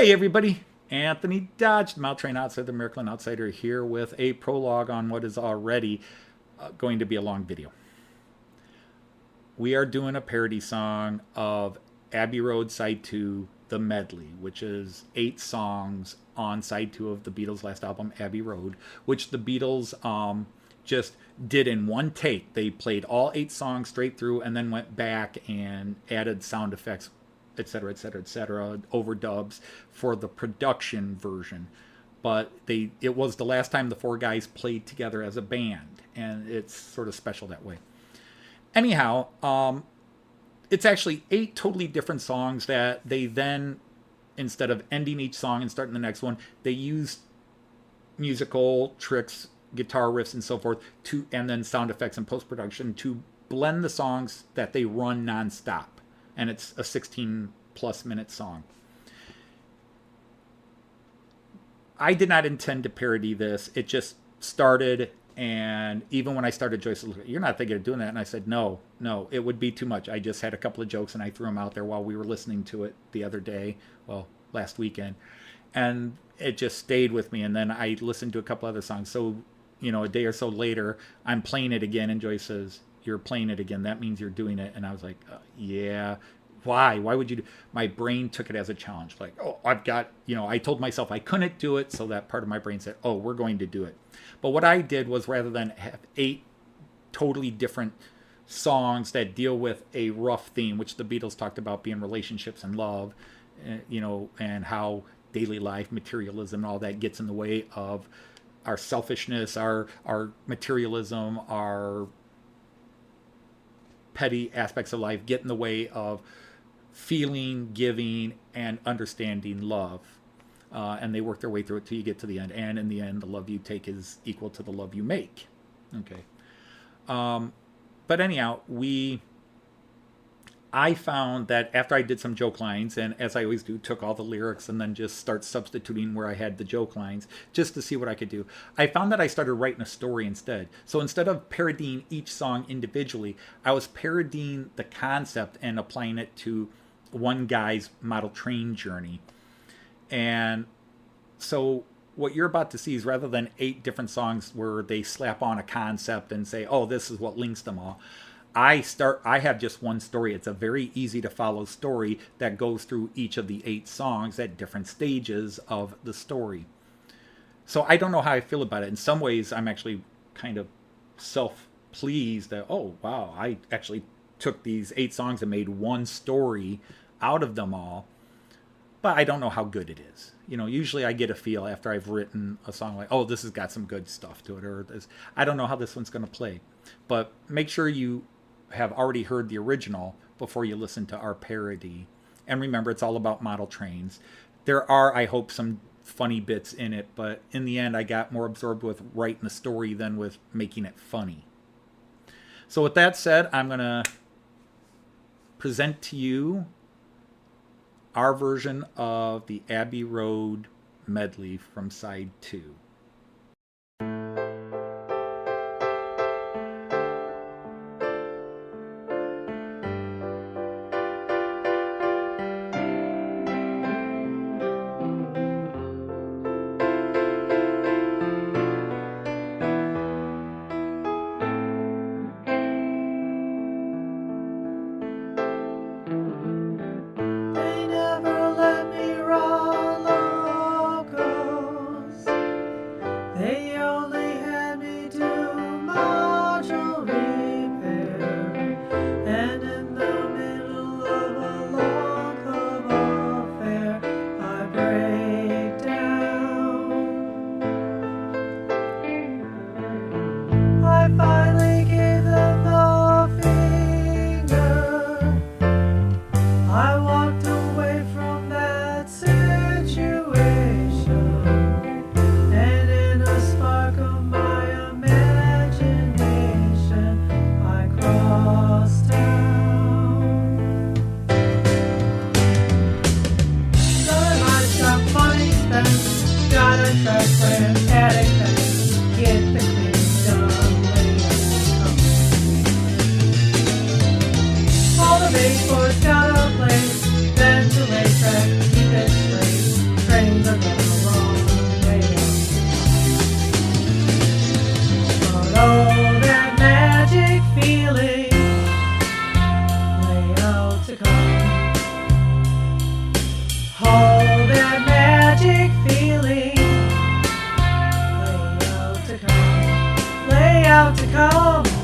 Hey everybody, Anthony Dodge, the Mouth Train Outsider, the Märklin Outsider, here with a prologue on what is already going to be a long video. We are doing a parody song of Abbey Road Side 2, the medley, which is 8 songs on Side 2 of the Beatles' last album, Abbey Road, which the Beatles just did in one take. They played all 8 songs straight through and then went back and added sound effects, etc., etc., etc., overdubs for the production version. But it was the last time the 4 guys played together as a band, and it's sort of special that way. Anyhow, it's actually 8 totally different songs that they then, instead of ending each song and starting the next one, they used musical tricks, guitar riffs, and so forth, and then sound effects and post-production to blend the songs that they run nonstop. And it's a 16 plus minute song. I did not intend to parody this. It just started, and even when I started, Joyce said, "You're not thinking of doing that?" And I said, no, it would be too much. I just had a couple of jokes and I threw them out there while we were listening to it the other day, well, last weekend. And it just stayed with me. And then I listened to a couple other songs. So, a day or so later, I'm playing it again, and Joyce says, "You're playing it again. That means you're doing it." And I was like, yeah. Why would you do? My brain took it as a challenge. Like, I've got, I told myself I couldn't do it. So that part of my brain said, we're going to do it. But what I did was, rather than have 8 totally different songs that deal with a rough theme, which the Beatles talked about being relationships and love, and how daily life, materialism, and all that gets in the way of our selfishness, our materialism, our petty aspects of life get in the way of feeling, giving, and understanding love. And they work their way through it till you get to the end. And in the end, the love you take is equal to the love you make. Okay. But anyhow, I found that after I did some joke lines, and as I always do, took all the lyrics and then just start substituting where I had the joke lines just to see what I could do. I found that I started writing a story instead. So instead of parodying each song individually, I was parodying the concept and applying it to one guy's model train journey. And so what you're about to see is, rather than 8 different songs where they slap on a concept and say, this is what links them all, I have just one story. It's a very easy to follow story that goes through each of the 8 songs at different stages of the story. So I don't know how I feel about it. In some ways, I'm actually kind of self-pleased that, wow, I actually took these 8 songs and made one story out of them all. But I don't know how good it is. Usually I get a feel after I've written a song like, this has got some good stuff to it, or this. I don't know how this one's going to play. But make sure you have already heard the original before you listen to our parody. And remember, it's all about model trains. There are, I hope, some funny bits in it, but in the end, I got more absorbed with writing the story than with making it funny. So with that said, I'm going to present to you our version of the Abbey Road Medley from Side 2. out to come.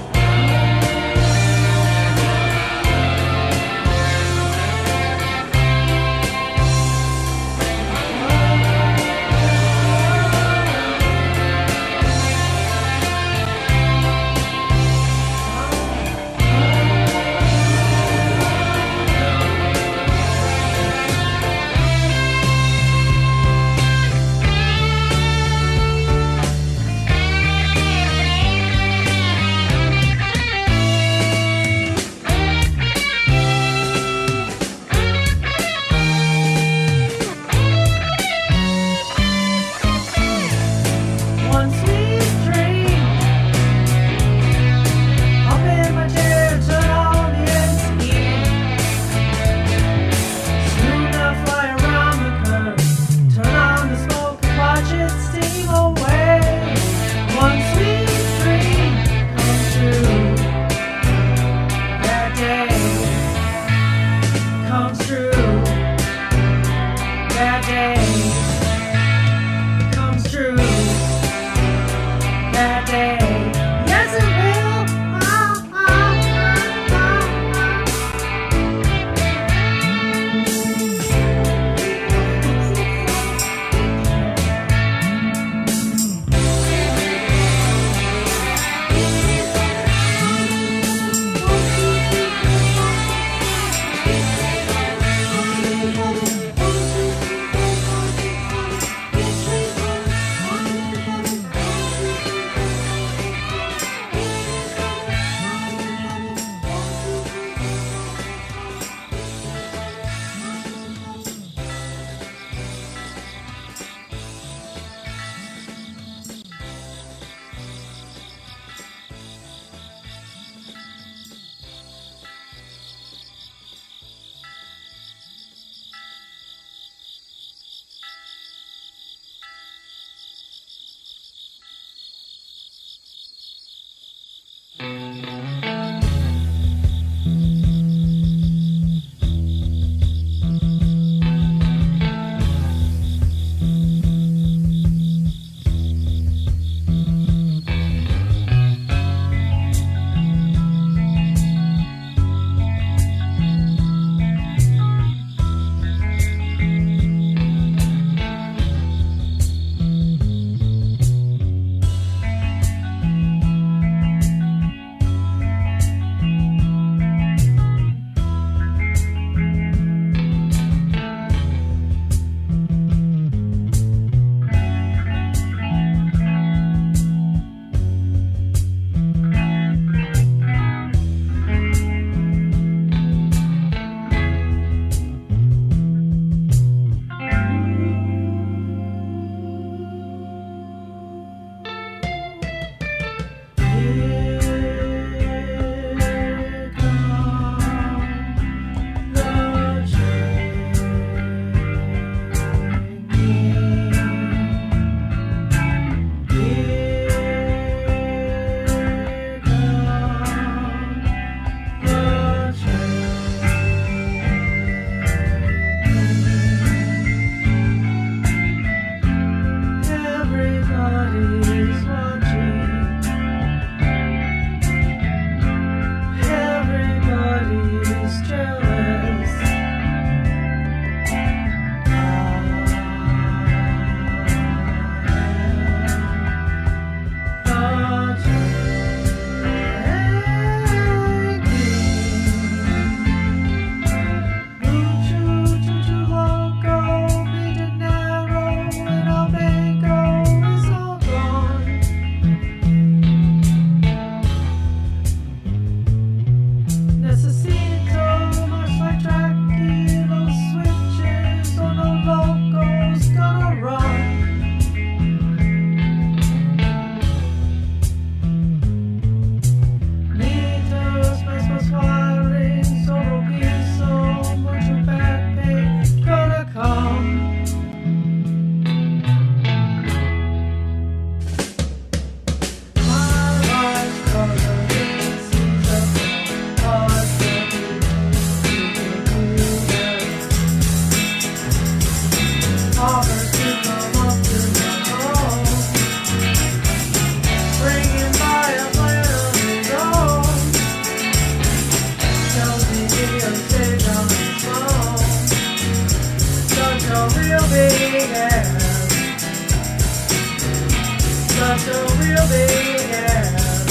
dropped a real big ass.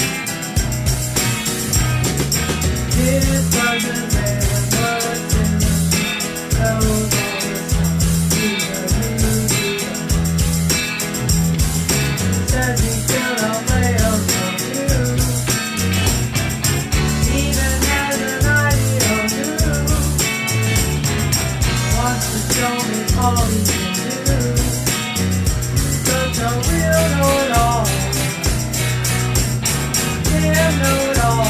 His cousin man was in so says he still don't play on you. Even has an idea or two. Wants to show me all he can do. Such a real know-it-all. Damn know-it-all.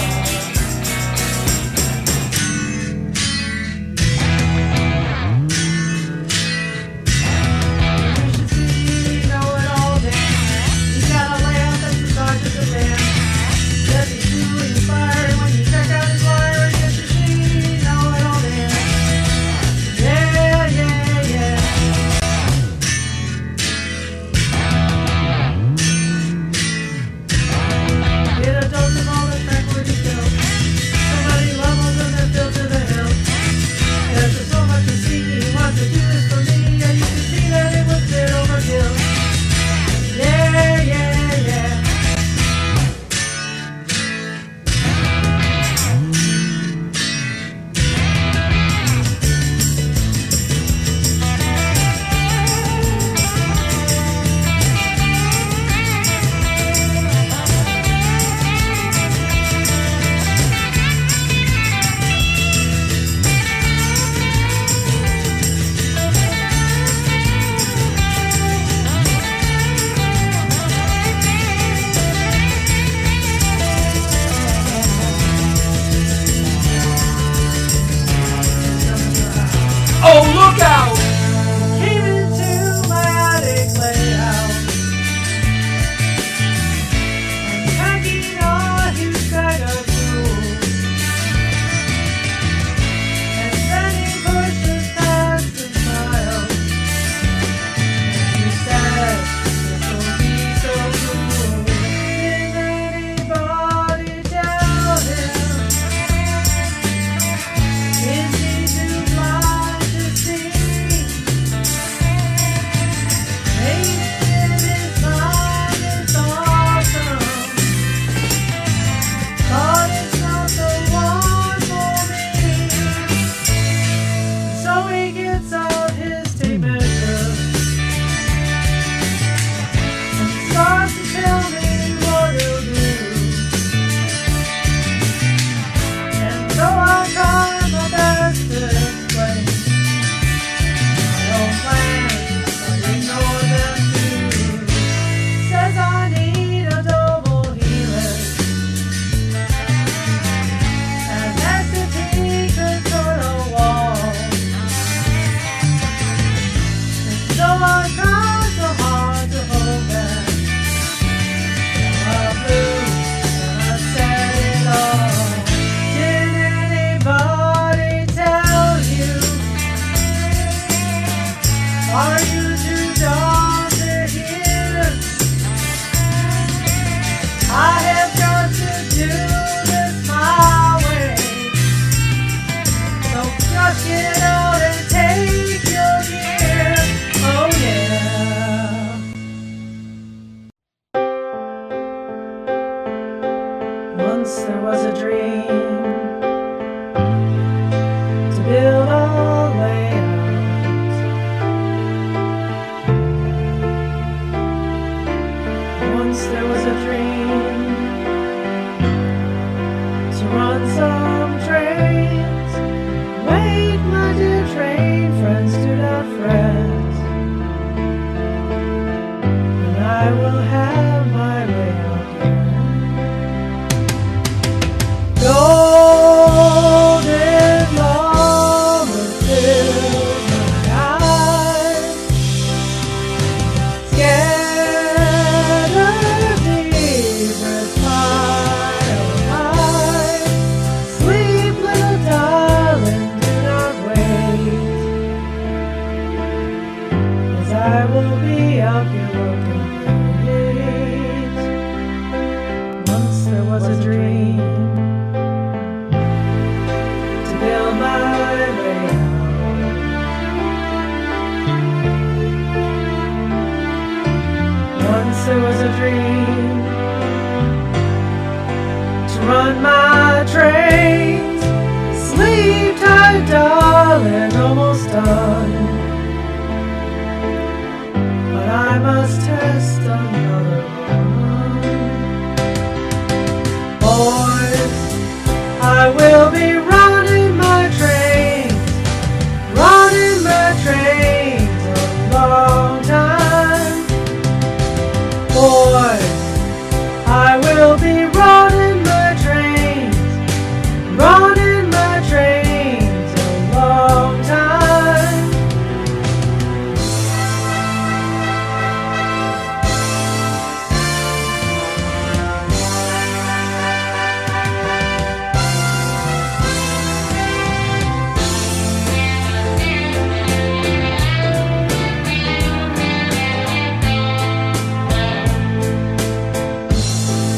Oh, look out! Came into my attic layout. Unpacking a huge bag of tools. And then he pushes past and smiles. And he said, this'll be so cool. Did anybody tell him? Is he too blind to see? Maybe in his mind it's awesome, but it's not the one for me. So he gets out his tape measure and starts to tell me what he'll do. And so I try my best to explain my own plans, but ignore them too. Says I need a double helix and has to take a sort of wall. And so I try so hard to hold back. I blew and I said it all. Did anybody tell you? Are you too dumb to hear? I have got to do this my way. So just get out and take your gear. Oh yeah. Once there was a dream to build a layout. Once there was a dream to run some trains. Wait, my dear train friends, do not fret, and I will have my layout here. Go Boys, I will be running my trains a long time. Boys, I will be running my trains a long time.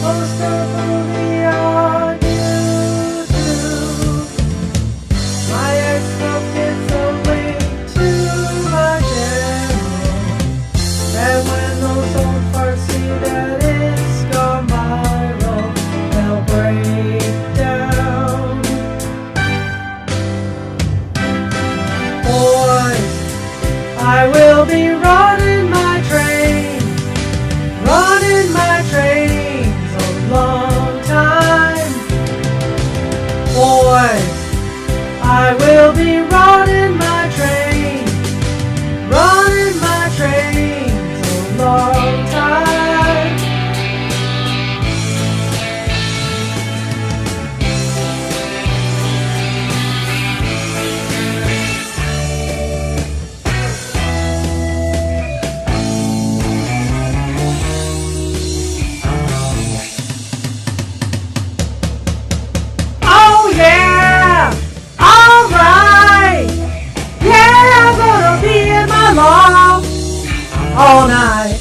Most of the on YouTube, my ex-girl gets a link to my channel. And when those old farts see that it's gone viral, they'll break down. Boys, I will be running my trains a long time. Boys, I will be running my trains a long time. Oh yeah! Alright! Yeah, I'm gonna be in my loft all night.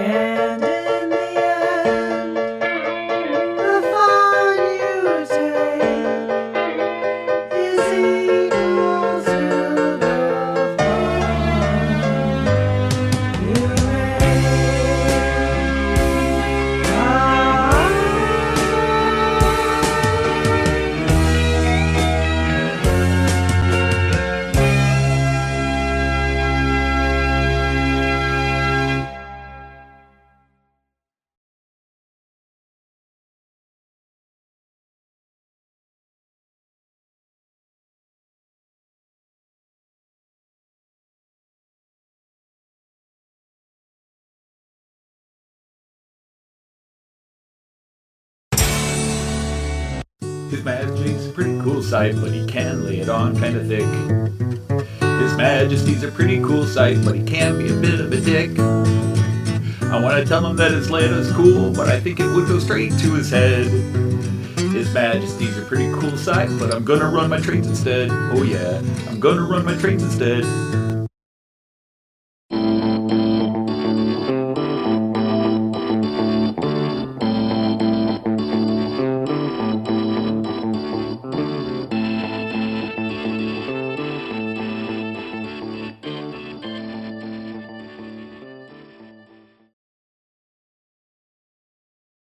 And in the end, the fun you take is equal to the fun you His Majesty's a pretty cool sight, but he can lay it on kinda thick. His Majesty's a pretty cool sight, but he can be a bit of a dick. I wanna tell him that his Lana's cool, but I think it would go straight to his head. His Majesty's a pretty cool sight, but I'm gonna run my trains instead. Oh yeah, I'm gonna run my trains instead.